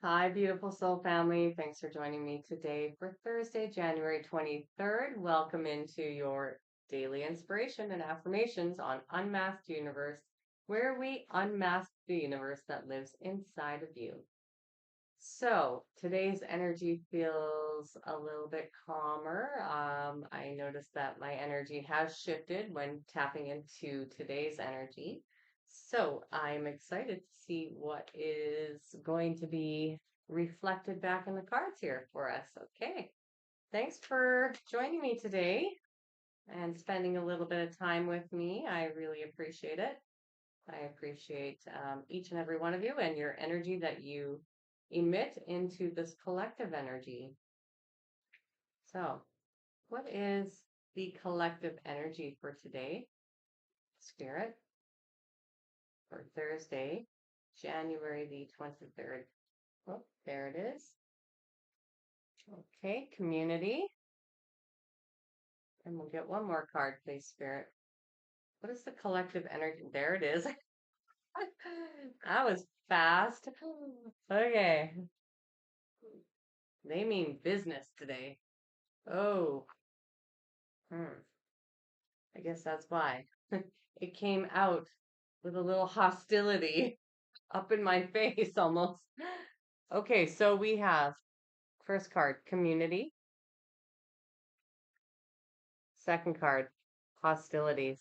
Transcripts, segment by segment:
Hi, beautiful soul family. Thanks for joining me today for Thursday, January 23rd. Welcome into your daily inspiration and affirmations on Unmasked Universe, where we unmask the universe that lives inside of you. So today's energy feels a little bit calmer. I noticed that my energy has shifted when tapping into today's energy. So I'm excited to see what is going to be reflected back in the cards here for us. Okay. Thanks for joining me today and spending a little bit of time with me. I really appreciate it. I appreciate each and every one of you and your energy that you emit into this collective energy. So, what is the collective energy for today, Spirit, for Thursday, January the 23rd? Oh, there it is. Okay, community. And we'll get one more card, please, Spirit. What is the collective energy? There it is. That was fast. Okay. They mean business today. Oh, I guess that's why. It came out with a little hostility up in my face almost. Okay, so we have first card, community. Second card, hostilities.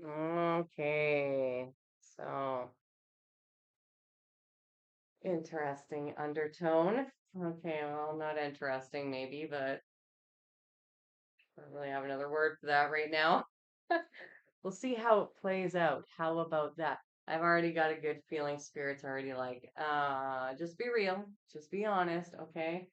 Okay, so interesting undertone. Okay, well, not interesting maybe, but I don't really have another word for that right now. We'll see how it plays out. How about that? I've already got a good feeling. Spirit's already like, just be real. Just be honest, okay?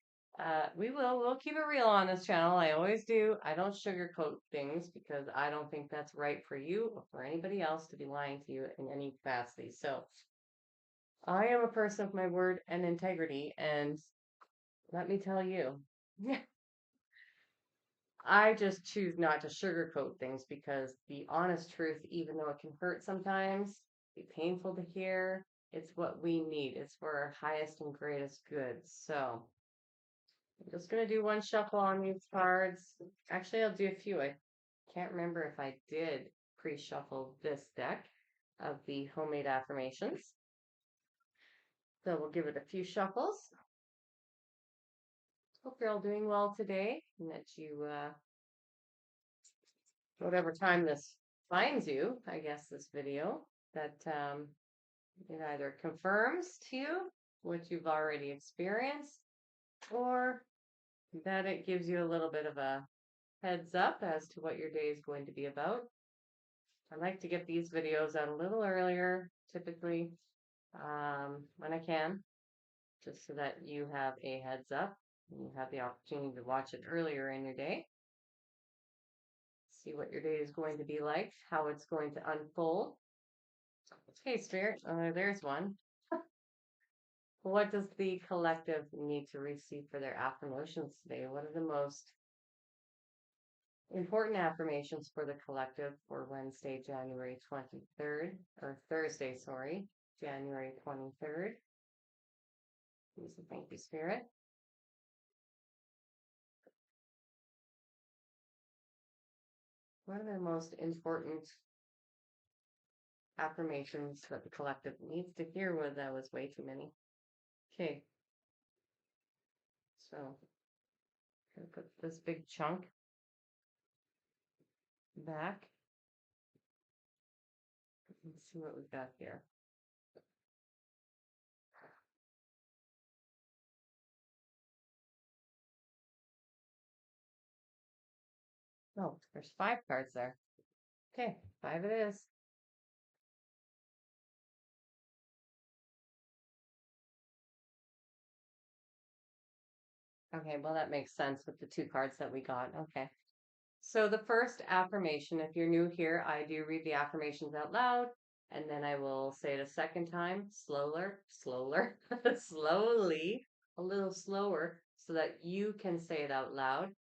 We'll keep it real on this channel. I always do. I don't sugarcoat things because I don't think that's right for you or for anybody else to be lying to you in any capacity. So I am a person of my word and integrity, and let me tell you, I just choose not to sugarcoat things because the honest truth, even though it can hurt sometimes, be painful to hear, it's what we need. It's for our highest and greatest good. So I'm just going to do one shuffle on these cards. Actually, I'll do a few. I can't remember if I did pre-shuffle this deck of the homemade affirmations. So we'll give it a few shuffles. Hope you're all doing well today and that you whatever time this finds you, I guess, this video, that it either confirms to you what you've already experienced or that it gives you a little bit of a heads up as to what your day is going to be about. I like to get these videos out a little earlier, typically, when I can, just so that you have a heads up and you have the opportunity to watch it earlier in your day. See what your day is going to be like, how it's going to unfold. Okay, Spirit, there's one. What does the collective need to receive for their affirmations today? What are the most important affirmations for the collective for Wednesday, January 23rd, or Thursday, sorry, January 23rd? Please and thank you, Spirit. What are the most important affirmations that the collective needs to hear? Well, that was way too many. Okay. So, I'm gonna put this big chunk back. Let's see what we've got here. Oh, there's 5 cards there. Okay, 5 it is. Okay, well, that makes sense with the 2 cards that we got. Okay. So the first affirmation, if you're new here, I do read the affirmations out loud, and then I will say it a second time, slower, slowly, a little slower, so that you can say it out loud.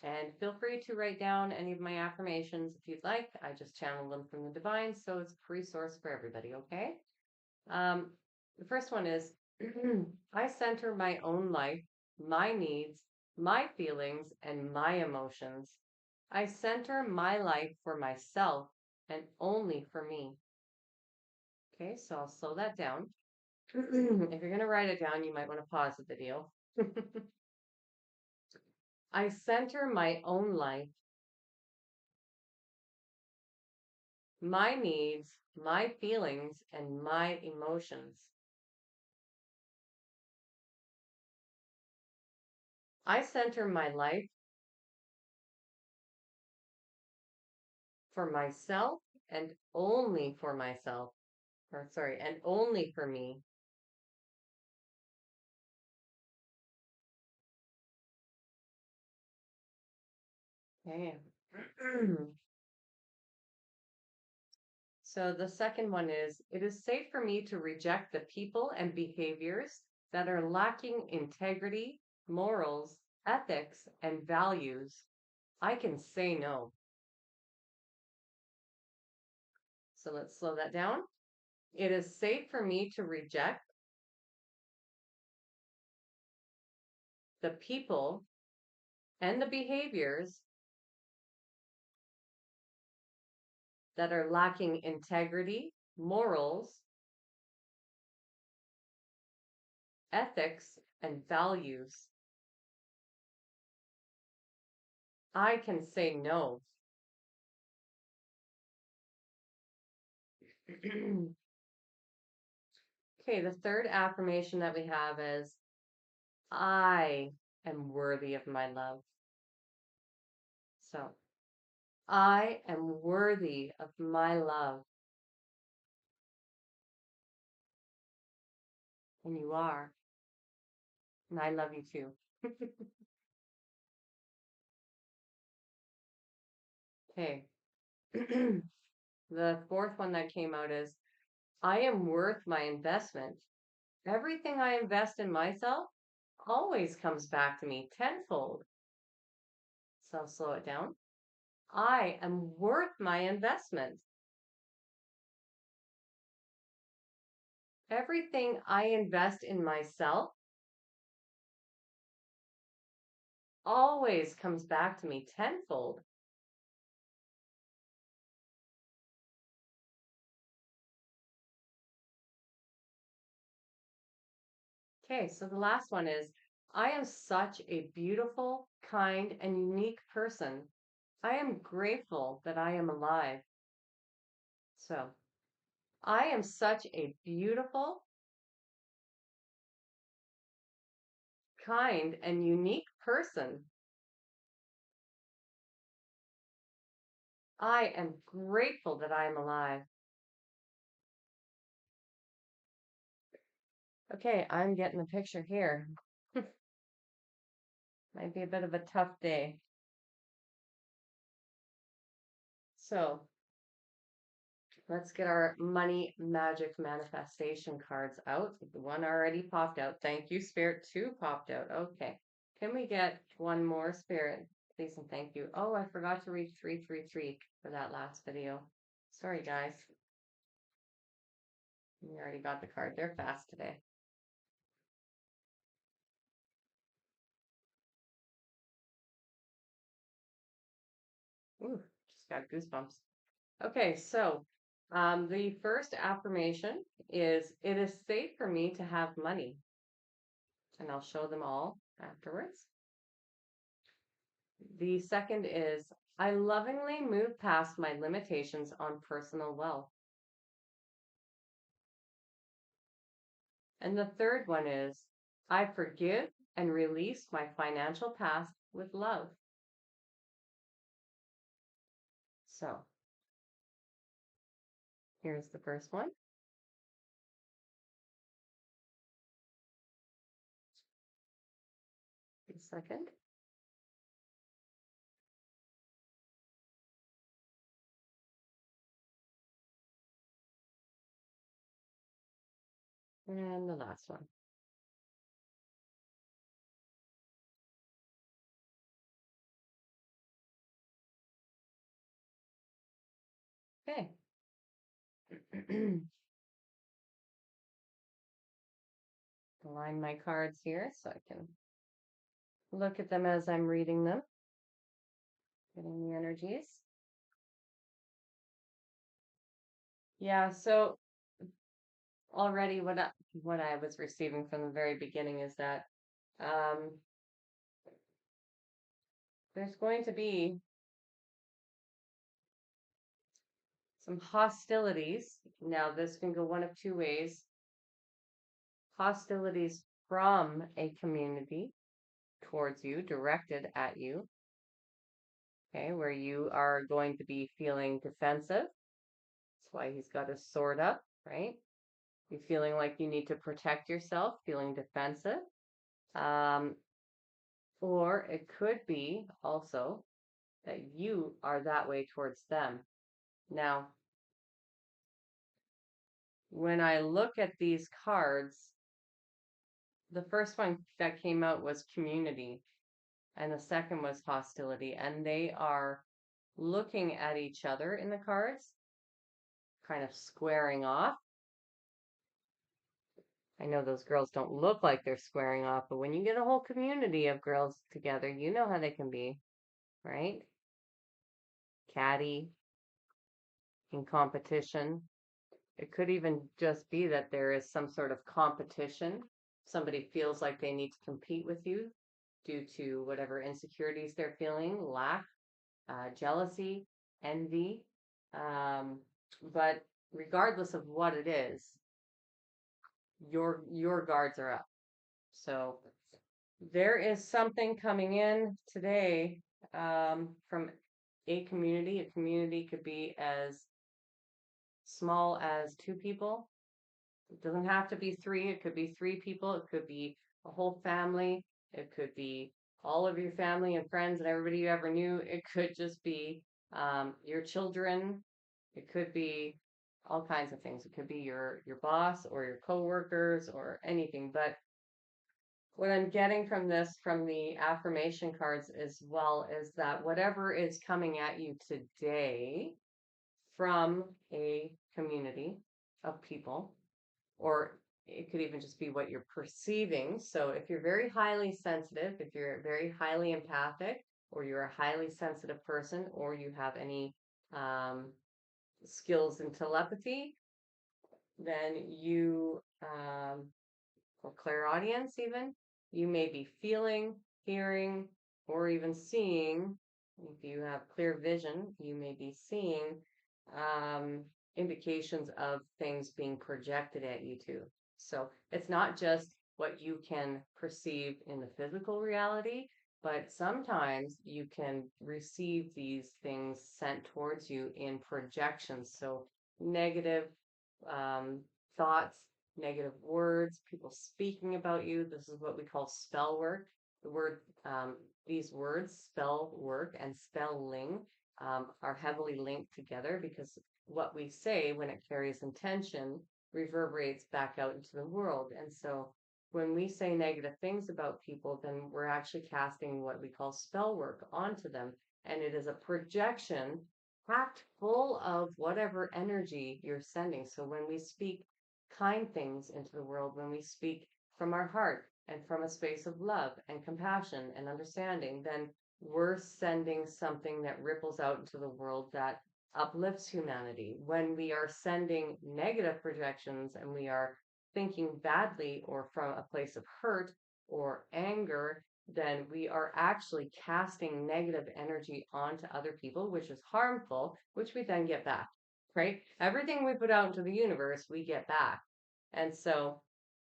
And feel free to write down any of my affirmations if you'd like. I just channel them from the divine, so it's a free source for everybody, okay? The first one is, I center my own life, my needs, my feelings, and my emotions. I center my life for myself and only for me. Okay, so I'll slow that down. If you're going to write it down, you might want to pause the video. I center my own life, my needs, my feelings, and my emotions. I center my life for myself and only for myself, or sorry, and only for me. Okay. So the second one is it is safe for me to reject the people and behaviors that are lacking integrity, morals, ethics, and values. I can say no. So let's slow that down. It is safe for me to reject the people and the behaviors that are lacking integrity, morals, ethics, and values. I can say no. Okay, the third affirmation that we have is I am worthy of my love. So, I am worthy of my love, and you are, and I love you too. Okay, the fourth one that came out is I am worth my investment. Everything I invest in myself always comes back to me tenfold. So I'll slow it down. I am worth my investment. Everything I invest in myself always comes back to me tenfold. Okay, so the last one is I am such a beautiful, kind, and unique person. I am grateful that I am alive. So, I am such a beautiful, kind, and unique person. I am grateful that I am alive. Okay, I'm getting the picture here. Might be a bit of a tough day. So, let's get our money magic manifestation cards out. The one already popped out. Thank you, Spirit. Two popped out. Okay. Can we get one more, Spirit? Please and thank you. Oh, I forgot to read 333 for that last video. Sorry, guys. We already got the card. They're fast today. Ooh, just got goosebumps. Okay, so the first affirmation is it is safe for me to have money. And I'll show them all afterwards. The second is I lovingly move past my limitations on personal wealth. And the third one is I forgive and release my financial past with love. So here's the first one. The second. And the last one. Okay. align my cards here so I can look at them as I'm reading them, getting the energies. Yeah, so already what I was receiving from the very beginning is that um, there's going to be some hostilities. Now, this can go one of two ways. Hostilities from a community towards you, directed at you, okay, where you are going to be feeling defensive. That's why he's got his sword up, right? You're feeling like you need to protect yourself, feeling defensive. Um, or it could be also that you are that way towards them. Now, when I look at these cards, the first one that came out was community, and the second was hostility, and they are looking at each other in the cards, kind of squaring off. I know those girls don't look like they're squaring off, but when you get a whole community of girls together, you know how they can be, right? Catty, in competition. It could even just be that there is some sort of competition. Somebody feels like they need to compete with you due to whatever insecurities they're feeling, lack, jealousy, envy. Um, but regardless of what it is, your guards are up. So there is something coming in today from a community. A community could be as small as two people. It doesn't have to be three. It could be three people. It could be a whole family. It could be all of your family and friends and everybody you ever knew. It could just be your children. It could be all kinds of things. It could be your boss or your coworkers or anything. But what I'm getting from this, from the affirmation cards as well, is that whatever is coming at you today from a community of people, or it could even just be what you're perceiving. So if you're very highly sensitive, if you're very highly empathic, or you're a highly sensitive person, or you have any skills in telepathy, then you or clairaudience even, you may be feeling, hearing, or even seeing. If you have clear vision, you may be seeing um, indications of things being projected at you too. So it's not just what you can perceive in the physical reality, but sometimes you can receive these things sent towards you in projections. So negative um, thoughts, negative words, people speaking about you. This is what we call spell work. The word, these words, spell work and spelling, are heavily linked together because what we say when it carries intention reverberates back out into the world. And so when we say negative things about people, then we're actually casting what we call spell work onto them. And it is a projection packed full of whatever energy you're sending. So when we speak kind things into the world, when we speak from our heart and from a space of love and compassion and understanding, then we're sending something that ripples out into the world that uplifts humanity. When we are sending negative projections and we are thinking badly or from a place of hurt or anger, then we are actually casting negative energy onto other people, which is harmful, which we then get back, right? Everything we put out into the universe, we get back. And so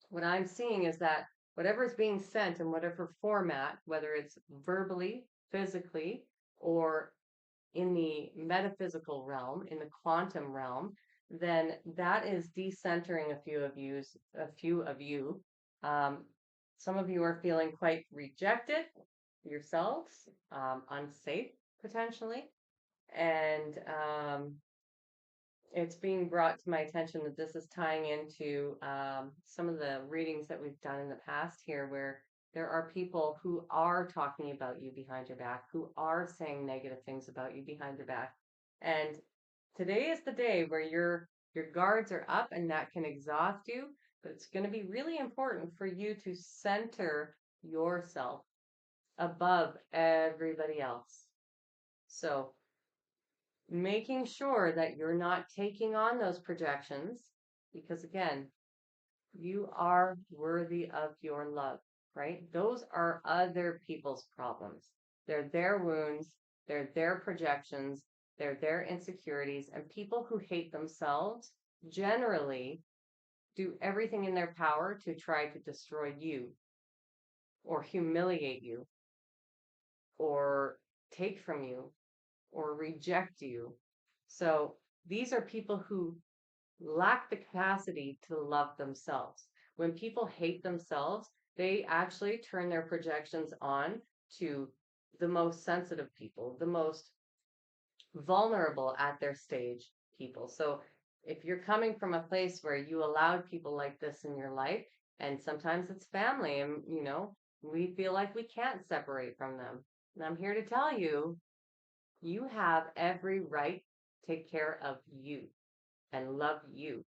what I'm seeing is that whatever is being sent in whatever format, whether it's verbally, physically, or in the metaphysical realm, in the quantum realm, then that is decentering a few of you. Um, some of you are feeling quite rejected yourselves, unsafe potentially, and it's being brought to my attention that this is tying into some of the readings that we've done in the past here, where there are people who are talking about you behind your back, who are saying negative things about you behind your back. And today is the day where your guards are up and that can exhaust you. But it's going to be really important for you to center yourself above everybody else. So making sure that you're not taking on those projections, because again, you are worthy of your love, right? Those are other people's problems. They're their wounds, they're their projections, they're their insecurities, and people who hate themselves generally do everything in their power to try to destroy you or humiliate you or take from you or reject you. So these are people who lack the capacity to love themselves. When people hate themselves, they actually turn their projections on to the most sensitive people, the most vulnerable at their stage people. So if you're coming from a place where you allowed people like this in your life, and sometimes it's family, and we feel like we can't separate from them. And I'm here to tell you, you have every right to take care of you and love you.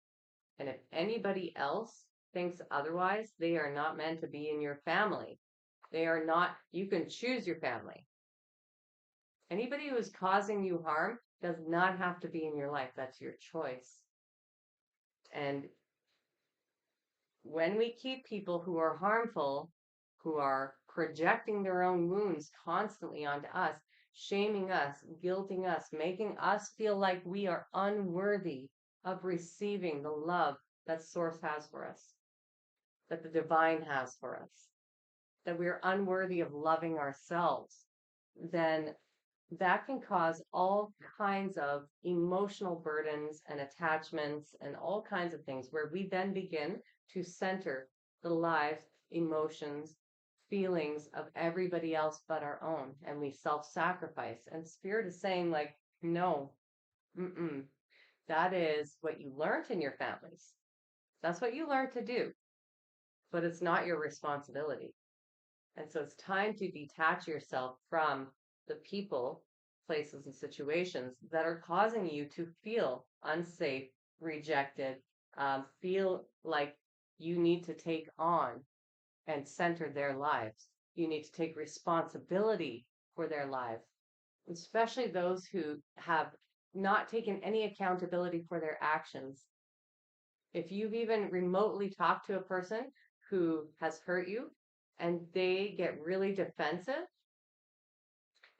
And if anybody else thinks otherwise, they are not meant to be in your family. They are not, you can choose your family. Anybody who is causing you harm does not have to be in your life. That's your choice. And when we keep people who are harmful, who are projecting their own wounds constantly onto us, shaming us, guilting us, making us feel like we are unworthy of receiving the love that Source has for us, that the divine has for us, that we're unworthy of loving ourselves, then that can cause all kinds of emotional burdens and attachments and all kinds of things where we then begin to center the lives, emotions, feelings of everybody else but our own. And we self-sacrifice. And Spirit is saying, like, no, that is what you learned in your families. That's what you learned to do, but it's not your responsibility. And so it's time to detach yourself from the people, places, and situations that are causing you to feel unsafe, rejected, feel like you need to take on and center their lives. You need to take responsibility for their lives, especially those who have not taken any accountability for their actions. If you've even remotely talked to a person who has hurt you and they get really defensive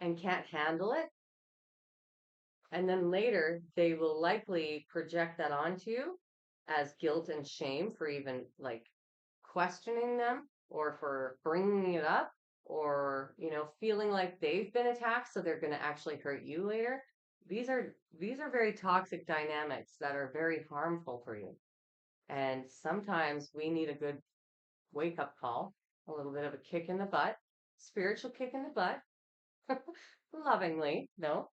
and can't handle it, and then later they will likely project that onto you as guilt and shame for even like questioning them or for bringing it up or feeling like they've been attacked, so they're going to actually hurt you later. These are very toxic dynamics that are very harmful for you. And sometimes we need a good wake up call, a little bit of a kick in the butt, spiritual kick in the butt, lovingly, though.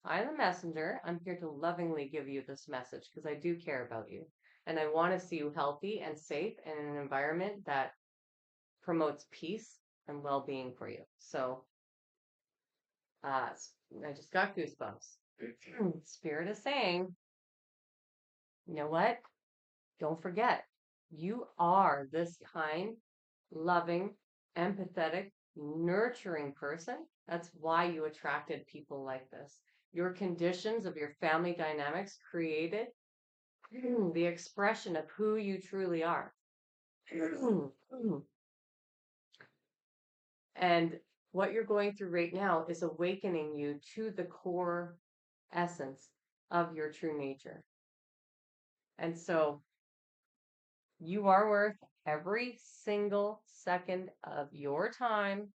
I'm the messenger. I'm here to lovingly give you this message because I do care about you. And I want to see you healthy and safe and in an environment that promotes peace and well being for you. So, I just got goosebumps. Spirit is saying, you know what? Don't forget, you are this kind, loving, empathetic, nurturing person. That's why you attracted people like this. Your conditions of your family dynamics created the expression of who you truly are. And what you're going through right now is awakening you to the core essence of your true nature. And so you are worth every single second of your time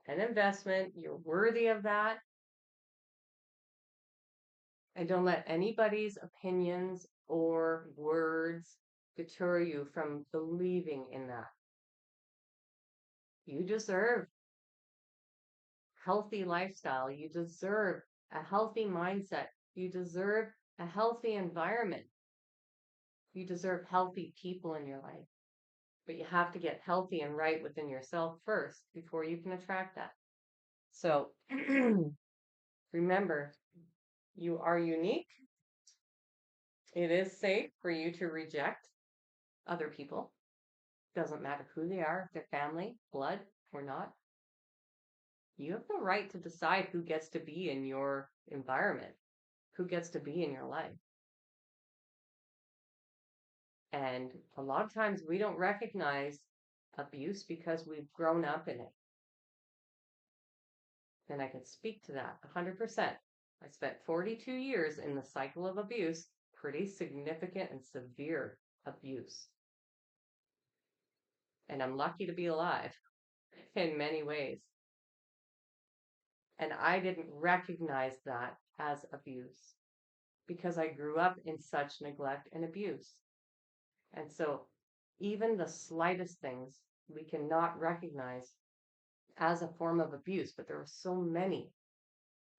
and investment. You're worthy of that. And don't let anybody's opinions or words deter you from believing in that. You deserve healthy lifestyle. You deserve a healthy mindset. You deserve a healthy environment. You deserve healthy people in your life. But you have to get healthy and right within yourself first before you can attract that. So remember, you are unique. It is safe for you to reject other people. Doesn't matter who they are, if they're family, blood, or not. You have the right to decide who gets to be in your environment, who gets to be in your life. And a lot of times we don't recognize abuse because we've grown up in it. And I can speak to that 100%. I spent 42 years in the cycle of abuse, pretty significant and severe abuse. And I'm lucky to be alive in many ways. And I didn't recognize that as abuse because I grew up in such neglect and abuse. And so even the slightest things we cannot recognize as a form of abuse, but there are so many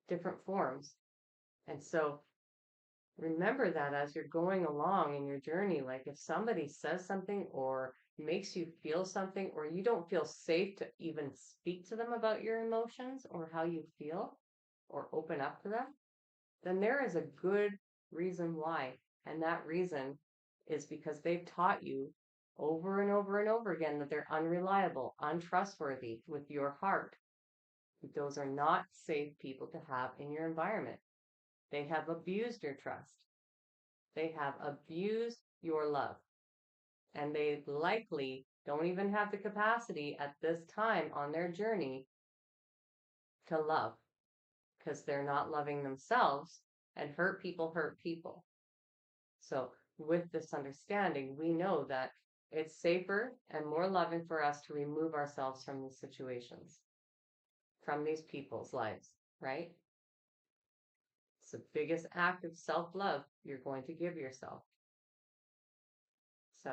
different forms. And so remember that as you're going along in your journey, like if somebody says something or makes you feel something, or you don't feel safe to even speak to them about your emotions or how you feel or open up to them, then there is a good reason why. And that reason is because they've taught you over and over and over again that they're unreliable, untrustworthy with your heart. Those are not safe people to have in your environment. They have abused your trust. They have abused your love. And they likely don't even have the capacity at this time on their journey to love because they're not loving themselves, and hurt people hurt people. So, with this understanding, we know that it's safer and more loving for us to remove ourselves from these situations, from these people's lives, right? It's the biggest act of self love you're going to give yourself. So,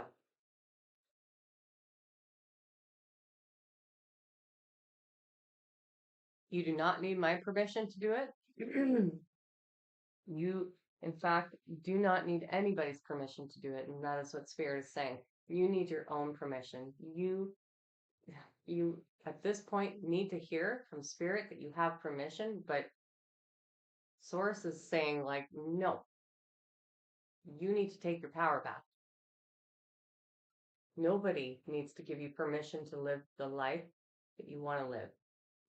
you do not need my permission to do it. You, in fact, do not need anybody's permission to do it. And that is what Spirit is saying. You need your own permission. You at this point need to hear from Spirit that you have permission, but Source is saying, like, no, you need to take your power back. Nobody needs to give you permission to live the life that you want to live.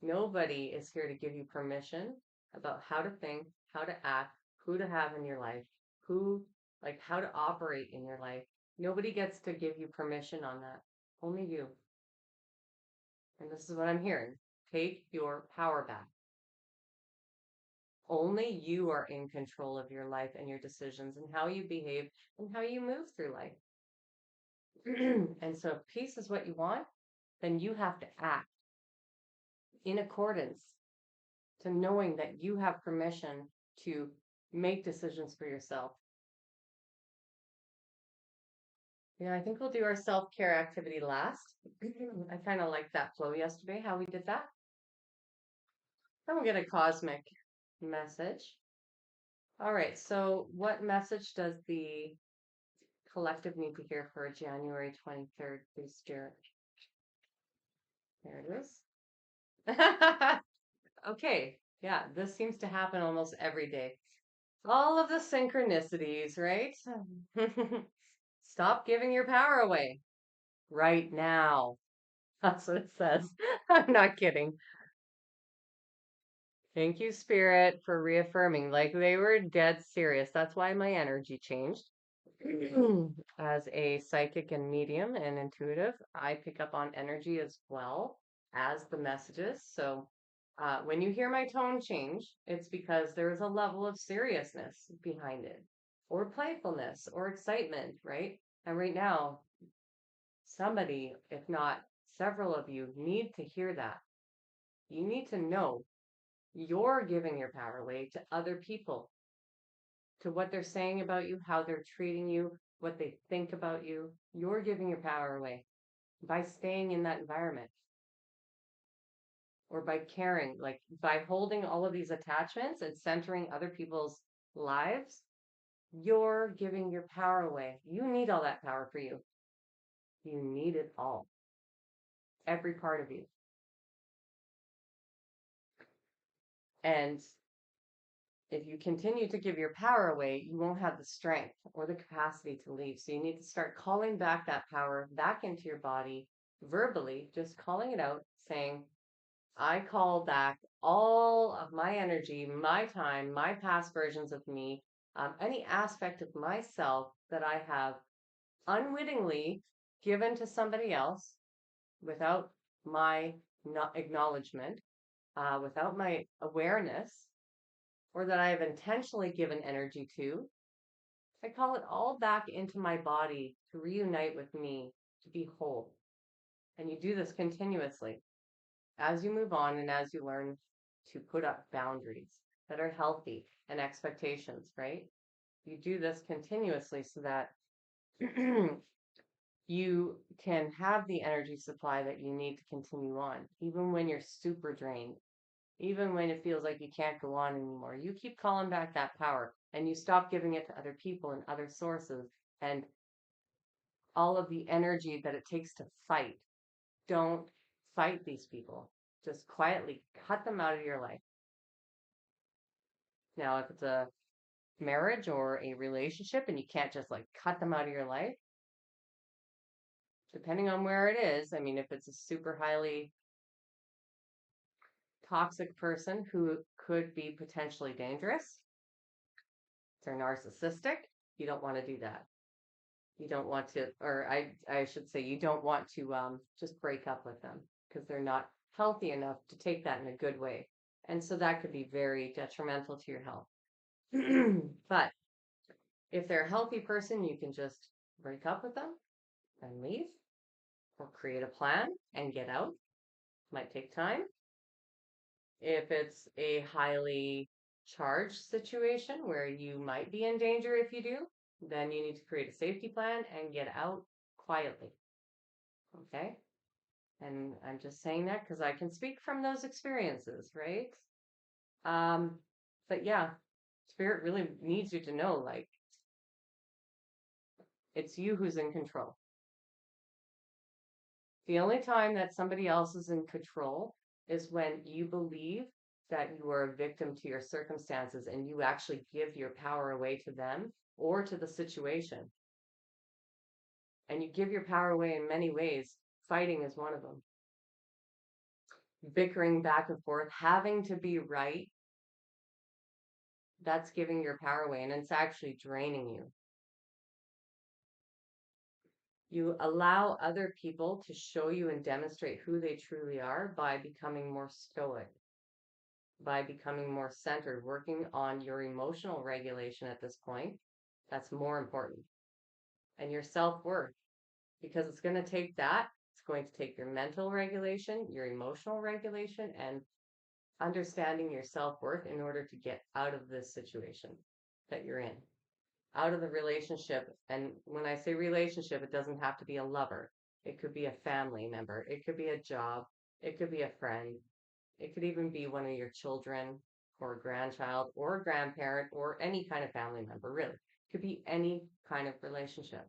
Nobody is here to give you permission about how to think, how to act, who to have in your life, how to operate in your life. Nobody gets to give you permission on that. Only you. And this is what I'm hearing. Take your power back. Only you are in control of your life and your decisions and how you behave and how you move through life. And so if peace is what you want, then you have to act in accordance to knowing that you have permission to make decisions for yourself. Yeah, I think we'll do our self-care activity last. I kind of liked that flow yesterday, how we did that. Then we'll get a cosmic message. All right, so what message does the collective need to hear for January 23rd, please, Spirit? There it is. Okay, yeah, this seems to happen almost every day. All of the synchronicities, right? Stop giving your power away right now. That's what it says. I'm not kidding. Thank you, Spirit, for reaffirming. Like they were dead serious. That's why my energy changed. As a psychic and medium and intuitive, I pick up on energy as well as the messages. So when you hear my tone change, it's because there is a level of seriousness behind it, or playfulness, or excitement, right? And right now, somebody, if not several of you, need to hear that. You need to know you're giving your power away to other people, to what they're saying about you, how they're treating you, what they think about you. You're giving your power away by staying in that environment or by caring, like by holding all of these attachments and centering other people's lives. You're giving your power away. You need all that power for you. You need it all. Every part of you. And If you continue to give your power away, you won't have the strength or the capacity to leave. So you need to start calling back that power back into your body verbally, just calling it out, saying, I call back all of my energy, my time, my past versions of me, any aspect of myself that I have unwittingly given to somebody else without my acknowledgement, without my awareness, or that I have intentionally given energy to. I call it all back into my body to reunite with me, to be whole. And you do this continuously as you move on and as you learn to put up boundaries that are healthy and expectations, right? You do this continuously so that you can have the energy supply that you need to continue on, even when you're super drained, even when it feels like you can't go on anymore. You keep calling back that power and you stop giving it to other people and other sources and all of the energy that it takes to fight. Don't fight these people. Just quietly cut them out of your life. Now, if it's a marriage or a relationship and you can't just like cut them out of your life, depending on where it is, I mean, if it's a super highly toxic person who could be potentially dangerous, if they're narcissistic, you don't want to do that. You don't want to, or I should say, you don't want to just break up with them because they're not healthy enough to take that in a good way. And so that could be very detrimental to your health. But if they're a healthy person, you can just break up with them and leave or create a plan and get out. Might take time. If it's a highly charged situation where you might be in danger if you do, then you need to create a safety plan and get out quietly. Okay? And I'm just saying that because I can speak from those experiences, right? Um, but yeah, spirit really needs you to know like it's you who's in control. The only time that somebody else is in control is when you believe that you are a victim to your circumstances and you actually give your power away to them or to the situation. And you give your power away in many ways. Fighting is one of them. Bickering back and forth, having to be right, that's giving your power away and it's actually draining you. You allow other people to show you and demonstrate who they truly are by becoming more stoic, by becoming more centered, working on your emotional regulation at this point. That's more important. And your self-worth, because it's going to take that. It's going to take your mental regulation, your emotional regulation, and understanding your self-worth in order to get out of this situation that you're in, out of the relationship. And when I say relationship, it doesn't have to be a lover. It could be a family member. It could be a job. It could be a friend. It could even be one of your children or a grandchild or a grandparent or any kind of family member, really. It could be any kind of relationship.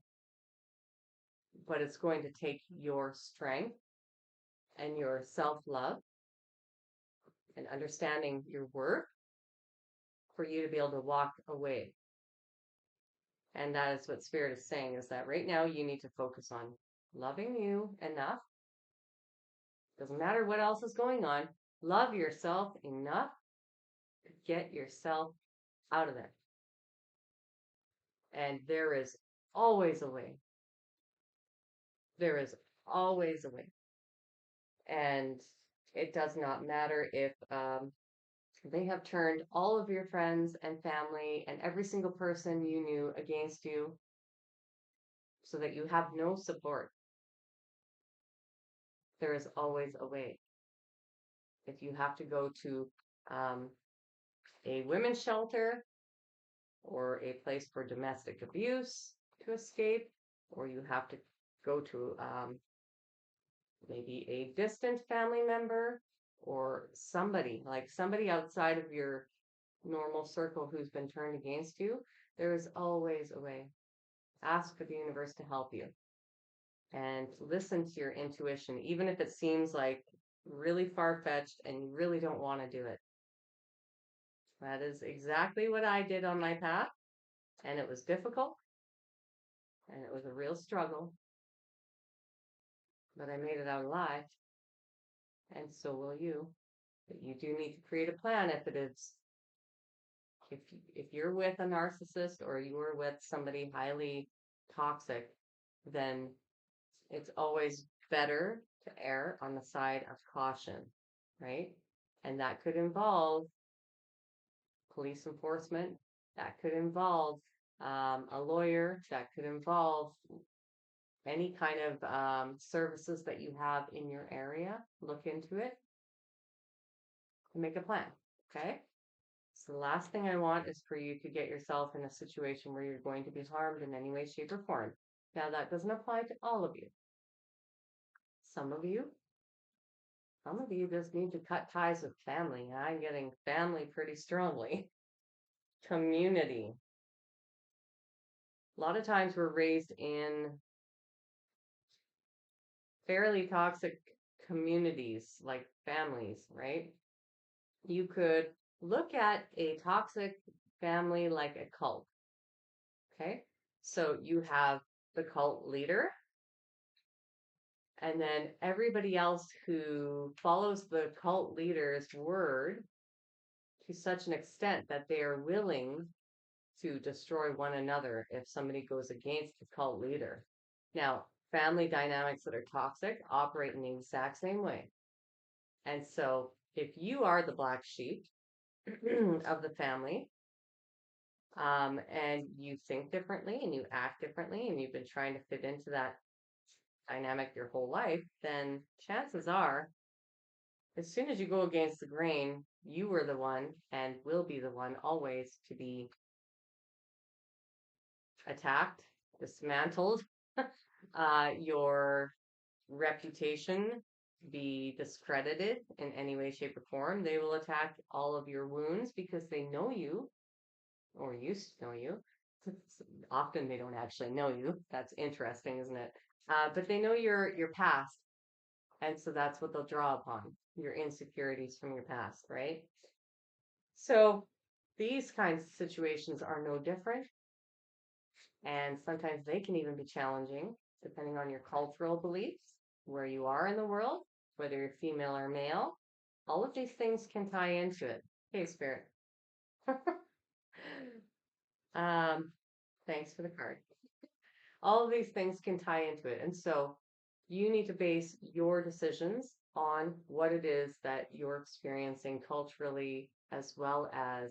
But it's going to take your strength and your self-love and understanding your worth for you to be able to walk away. And that is what Spirit is saying, is that right now you need to focus on loving you enough. Doesn't matter what else is going on. Love yourself enough to get yourself out of there. And there is always a way. There is always a way. And it does not matter if they have turned all of your friends and family and every single person you knew against you so that you have no support. There is always a way. If you have to go to a women's shelter or a place for domestic abuse to escape, or you have to go to maybe a distant family member or somebody, like somebody outside of your normal circle who's been turned against you, there is always a way. Ask for the universe to help you and listen to your intuition, even if it seems like really far fetched and you really don't want to do it. That is exactly what I did on my path. And it was difficult and it was a real struggle, but I made it out alive. And so will you. But you do need to create a plan if you're with a narcissist or you're with somebody highly toxic, then it's always better to err on the side of caution, right? And that could involve police enforcement, that could involve a lawyer, that could involve any kind of services that you have in your area. Look into it and make a plan, okay? So the last thing I want is for you to get yourself in a situation where you're going to be harmed in any way, shape, or form. Now, that doesn't apply to all of you. Some of you, some of you just need to cut ties with family. I'm getting family pretty strongly. Community. A lot of times we're raised in fairly toxic communities, like families, right? You could look at a toxic family like a cult, okay? So you have the cult leader, and then everybody else who follows the cult leader's word to such an extent that they are willing to destroy one another if somebody goes against the cult leader. Now, family dynamics that are toxic operate in the exact same way. And so if you are the black sheep of the family, and you think differently and you act differently and you've been trying to fit into that dynamic your whole life, then chances are, as soon as you go against the grain, you were the one and will be the one always to be attacked, dismantled, your reputation be discredited in any way, shape, or form. They will attack all of your wounds because they know you or used to know you. Often they don't actually know you. That's interesting, isn't it? But they know your past, and so that's what they'll draw upon, your insecurities from your past, right? So these kinds of situations are no different, and sometimes they can even be challenging depending on your cultural beliefs, where you are in the world, whether you're female or male. All of these things can tie into it. Hey, Spirit. um, thanks for the card. All of these things can tie into it. And so you need to base your decisions on what it is that you're experiencing culturally, as well as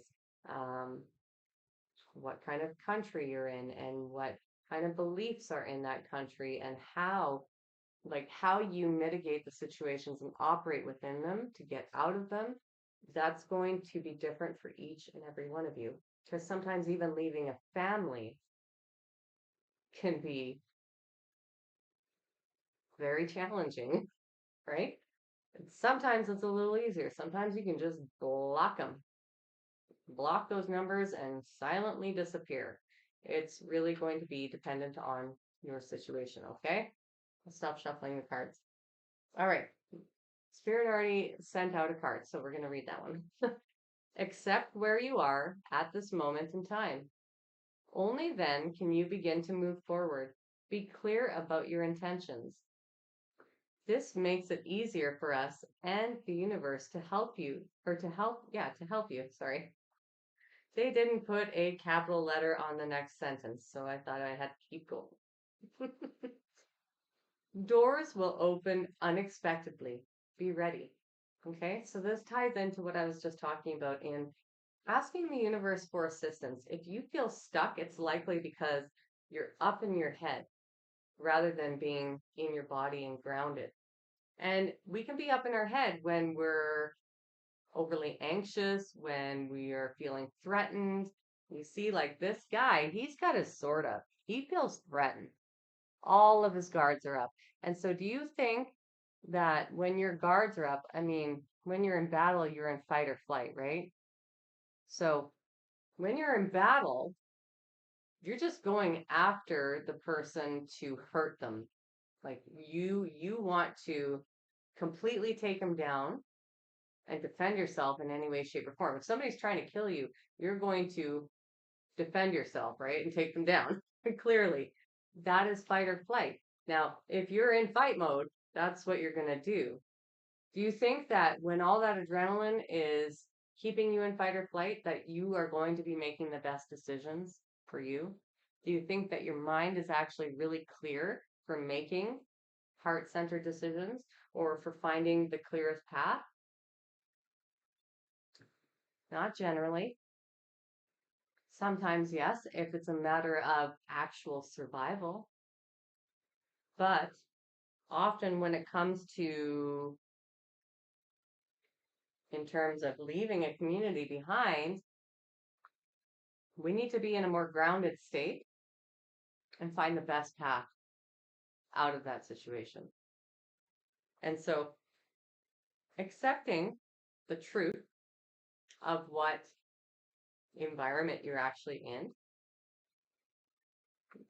what kind of country you're in and what kind of beliefs are in that country and how you mitigate the situations and operate within them to get out of them. That's going to be different for each and every one of you. Because sometimes even leaving a family can be very challenging, right? Sometimes it's a little easier. Sometimes you can just block those numbers and silently disappear. It's really going to be dependent on your situation, okay? I'll stop shuffling the cards. All right. Spirit already sent out a card, so we're going to read that one. Accept where you are at this moment in time. Only then can you begin to move forward. Be clear about your intentions. This makes it easier for us and the universe to help you, or to help you, sorry. They didn't put a capital letter on the next sentence, so I thought I had to keep going. Doors will open unexpectedly. Be ready. Okay, so this ties into what I was just talking about in asking the universe for assistance. If you feel stuck, it's likely because you're up in your head rather than being in your body and grounded. And we can be up in our head when we're overly anxious, when we are feeling threatened. You see, like this guy, he's got his sword up. He feels threatened. All of his guards are up. And so, do you think that when your guards are up, I mean, when you're in battle, you're in fight or flight, right? So, when you're in battle, you're just going after the person to hurt them. Like you want to completely take them down and defend yourself in any way, shape, or form. If somebody's trying to kill you, you're going to defend yourself, right? And take them down. Clearly, that is fight or flight. Now, if you're in fight mode, that's what you're going to do. Do you think that when all that adrenaline is keeping you in fight or flight, that you are going to be making the best decisions for you? Do you think that your mind is actually really clear for making heart-centered decisions or for finding the clearest path? Not generally. Sometimes, yes, if it's a matter of actual survival. But often when it comes to, in terms of leaving a community behind, we need to be in a more grounded state and find the best path out of that situation. And so accepting the truth of what environment you're actually in,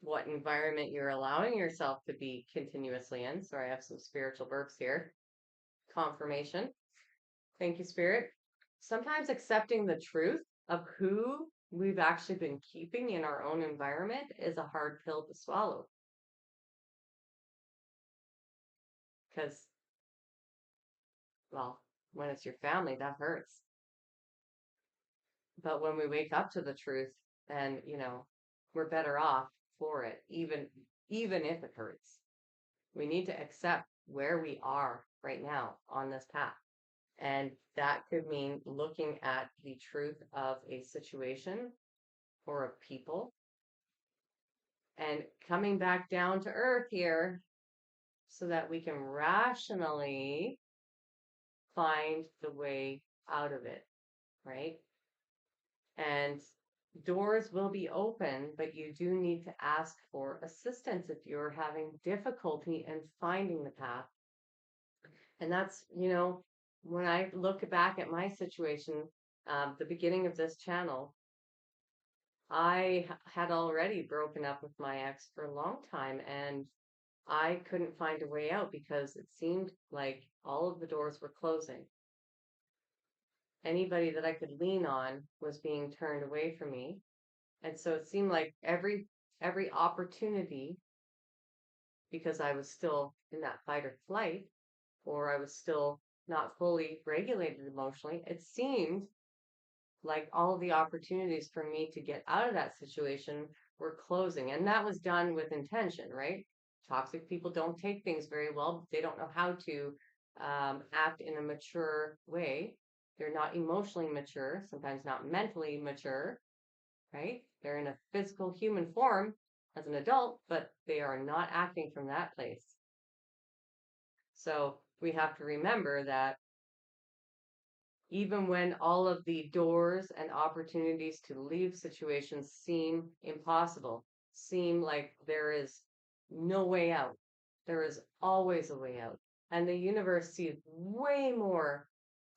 what environment you're allowing yourself to be continuously in. Sorry, I have some spiritual burps here. Confirmation. Thank you, Spirit. Sometimes accepting the truth of who we've actually been keeping in our own environment is a hard pill to swallow. Because, well, when it's your family, that hurts. But when we wake up to the truth, then, we're better off for it, even if it hurts. We need to accept where we are right now on this path. And that could mean looking at the truth of a situation or of people and coming back down to earth here so that we can rationally find the way out of it, right? And doors will be open, but you do need to ask for assistance if you're having difficulty in finding the path. And that's, when I look back at my situation, the beginning of this channel, I had already broken up with my ex for a long time, and I couldn't find a way out because it seemed like all of the doors were closing. Anybody that I could lean on was being turned away from me. And so it seemed like every opportunity, because I was still in that fight or flight, or I was still not fully regulated emotionally, it seemed like all of the opportunities for me to get out of that situation were closing. And that was done with intention, right? Toxic people don't take things very well. They don't know how to act in a mature way. They're not emotionally mature, sometimes not mentally mature, right? They're in a physical human form as an adult, but they are not acting from that place. So we have to remember that even when all of the doors and opportunities to leave situations seem impossible, seem like there is no way out, there is always a way out. And the universe sees way more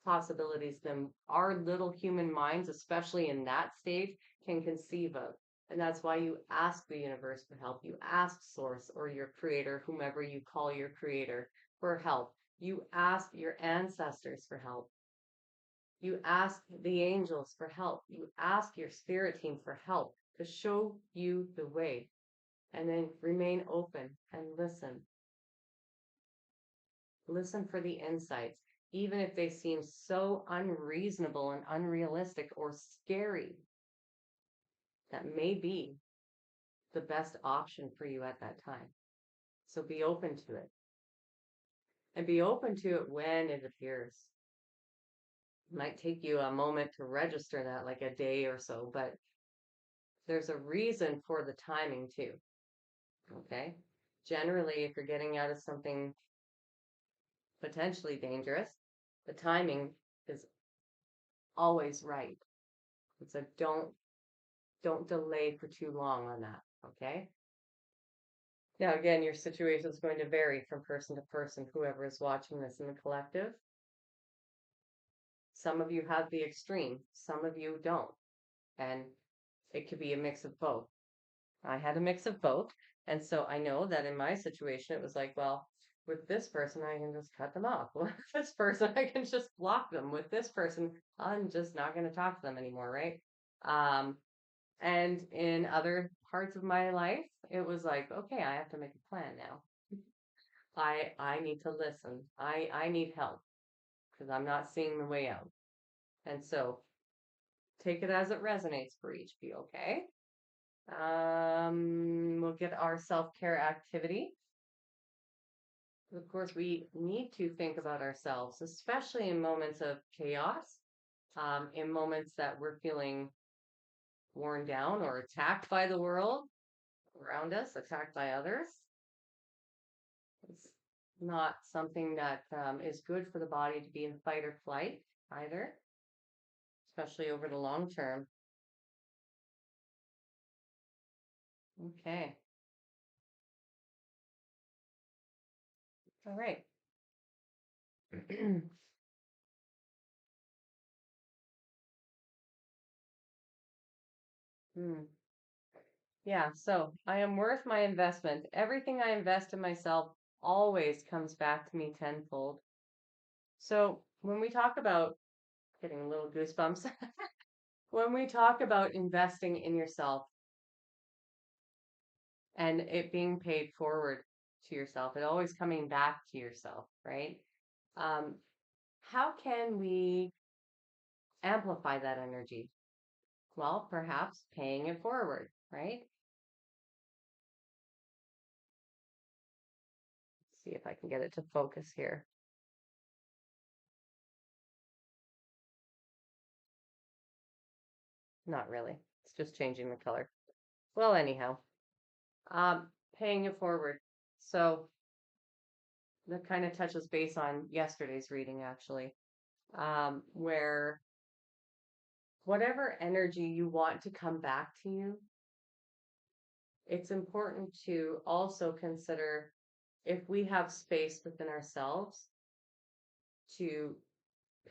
possibilities than our little human minds, especially in that state, can conceive of. And that's why you ask the universe for help. You ask Source or your creator, whomever you call your creator, for help. You ask your ancestors for help. You ask the angels for help. You ask your spirit team for help to show you the way. And then remain open and listen. Listen for the insights, even if they seem so unreasonable and unrealistic or scary. That may be the best option for you at that time. So be open to it. And be open to it when it appears. It might take you a moment to register that, like a day or so, but there's a reason for the timing too. Okay? Generally, if you're getting out of something potentially dangerous, the timing is always right. So don't delay for too long on that. Okay? Now, again, your situation is going to vary from person to person, whoever is watching this in the collective. Some of you have the extreme, some of you don't. And it could be a mix of both. I had a mix of both. And so I know that in my situation, it was like, well, with this person, I can just cut them off. With this person, I can just block them. With this person, I'm just not going to talk to them anymore, right? Um, and in other parts of my life, it was like, okay, I have to make a plan now. I need to listen. I need help because I'm not seeing the way out. And so take it as it resonates for each of you, okay? We'll get our self-care activity. Of course, we need to think about ourselves, especially in moments of chaos, in moments that we're feeling worn down or attacked by the world around us, attacked by others. It's not something that is good for the body to be in fight or flight either, especially over the long term. Okay. All right. Hmm. Yeah, so I am worth my investment. Everything I invest in myself always comes back to me tenfold. So when we talk about getting a little goosebumps, when we talk about investing in yourself and it being paid forward to yourself, it always coming back to yourself, right? Um, how can we amplify that energy? Well, perhaps paying it forward, right? Let's see if I can get it to focus here. Not really. It's just changing the color. Well, anyhow, um, paying it forward. So that kind of touches base on yesterday's reading, actually, where whatever energy you want to come back to you, it's important to also consider if we have space within ourselves to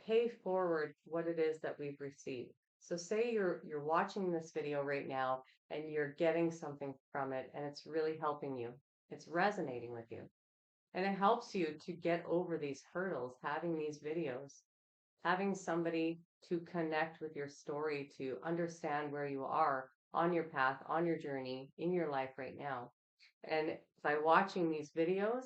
pay forward what it is that we've received. So say you're watching this video right now and you're getting something from it and it's really helping you. It's resonating with you. And it helps you to get over these hurdles, having these videos, having somebody to connect with your story, to understand where you are on your path, on your journey, in your life right now. And by watching these videos,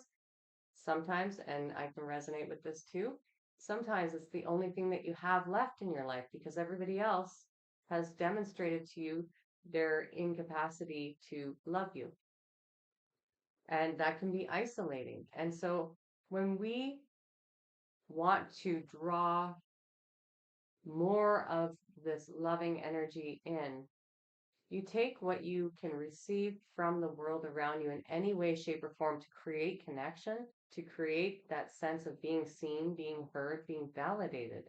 sometimes, and I can resonate with this too, sometimes it's the only thing that you have left in your life because everybody else has demonstrated to you their incapacity to love you. And that can be isolating. And so when we want to draw more of this loving energy in, you take what you can receive from the world around you in any way, shape, or form to create connection, to create that sense of being seen, being heard, being validated.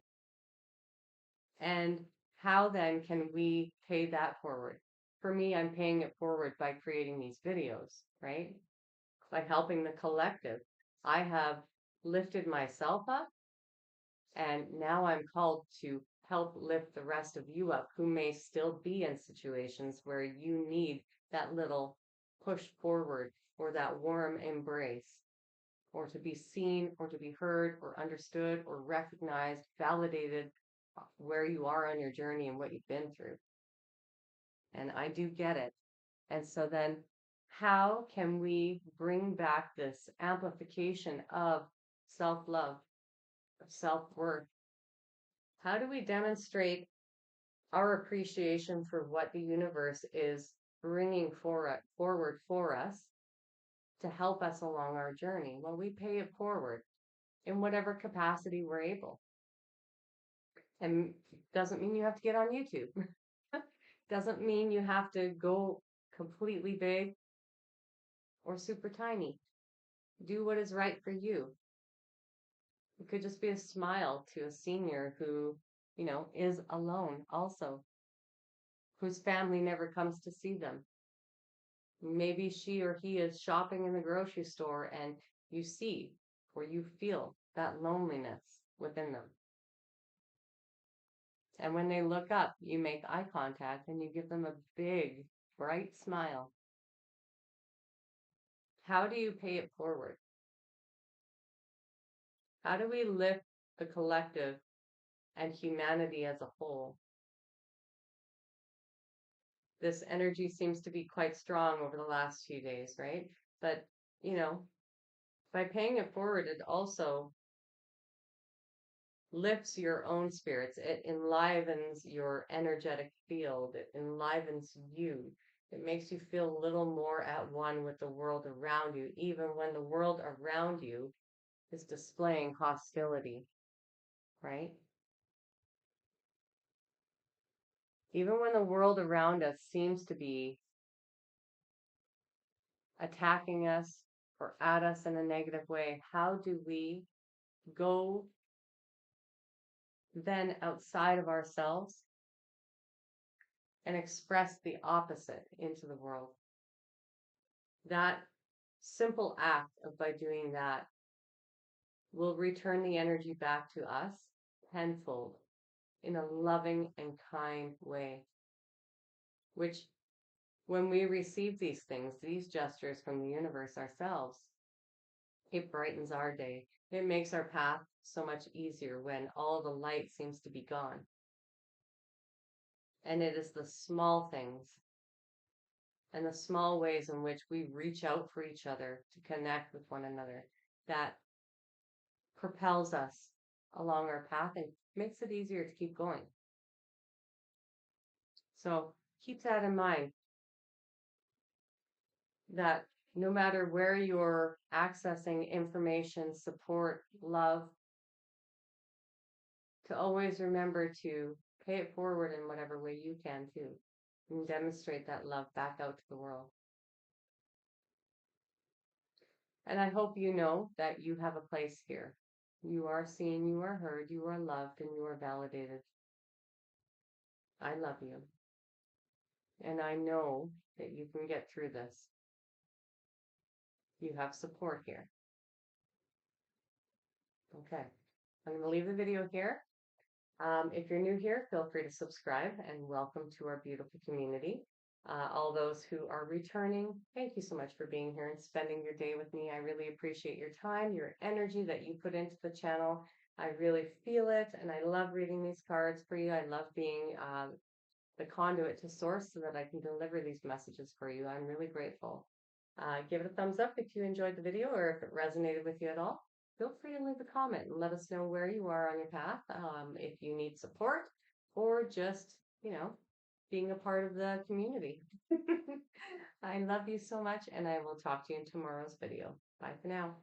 And how then can we pay that forward? For me, I'm paying it forward by creating these videos, right? By helping the collective. I have lifted myself up, and now I'm called to help lift the rest of you up who may still be in situations where you need that little push forward or that warm embrace, or to be seen or to be heard or understood or recognized, validated where you are on your journey and what you've been through. And I do get it. And so then, how can we bring back this amplification of self love, of self worth? How do we demonstrate our appreciation for what the universe is bringing forward for us to help us along our journey? Well, we pay it forward in whatever capacity we're able. And doesn't mean you have to get on YouTube. Doesn't mean you have to go completely big or super tiny. Do what is right for you. It could just be a smile to a senior who, is alone also, whose family never comes to see them. Maybe she or he is shopping in the grocery store and you see or you feel that loneliness within them. And when they look up, you make eye contact and you give them a big, bright smile. How do you pay it forward? How do we lift the collective and humanity as a whole? This energy seems to be quite strong over the last few days, right? But, you know, by paying it forward, it also lifts your own spirits. It enlivens your energetic field. It enlivens you. It makes you feel a little more at one with the world around you, even when the world around you is displaying hostility, right? Even when the world around us seems to be attacking us or at us in a negative way, how do we go then outside of ourselves and express the opposite into the world? That simple act of by doing that will return the energy back to us tenfold in a loving and kind way, which when we receive these things, these gestures from the universe ourselves, it brightens our day. It makes our path so much easier when all the light seems to be gone. And it is the small things and the small ways in which we reach out for each other to connect with one another that propels us along our path and makes it easier to keep going. So keep that in mind, that no matter where you're accessing information, support, love, to always remember to pay it forward in whatever way you can too, and demonstrate that love back out to the world. And I hope you know that you have a place here. You are seen, you are heard, you are loved, and you are validated. I love you. And I know that you can get through this. You have support here. Okay. I'm going to leave the video here. If you're new here, feel free to subscribe and welcome to our beautiful community. All those who are returning, thank you so much for being here and spending your day with me. I really appreciate your time, your energy that you put into the channel. I really feel it, and I love reading these cards for you. I love being the conduit to source so that I can deliver these messages for you. I'm really grateful. Give it a thumbs up if you enjoyed the video or if it resonated with you at all. Feel free to leave a comment and let us know where you are on your path, if you need support or just, being a part of the community. I love you so much, and I will talk to you in tomorrow's video. Bye for now.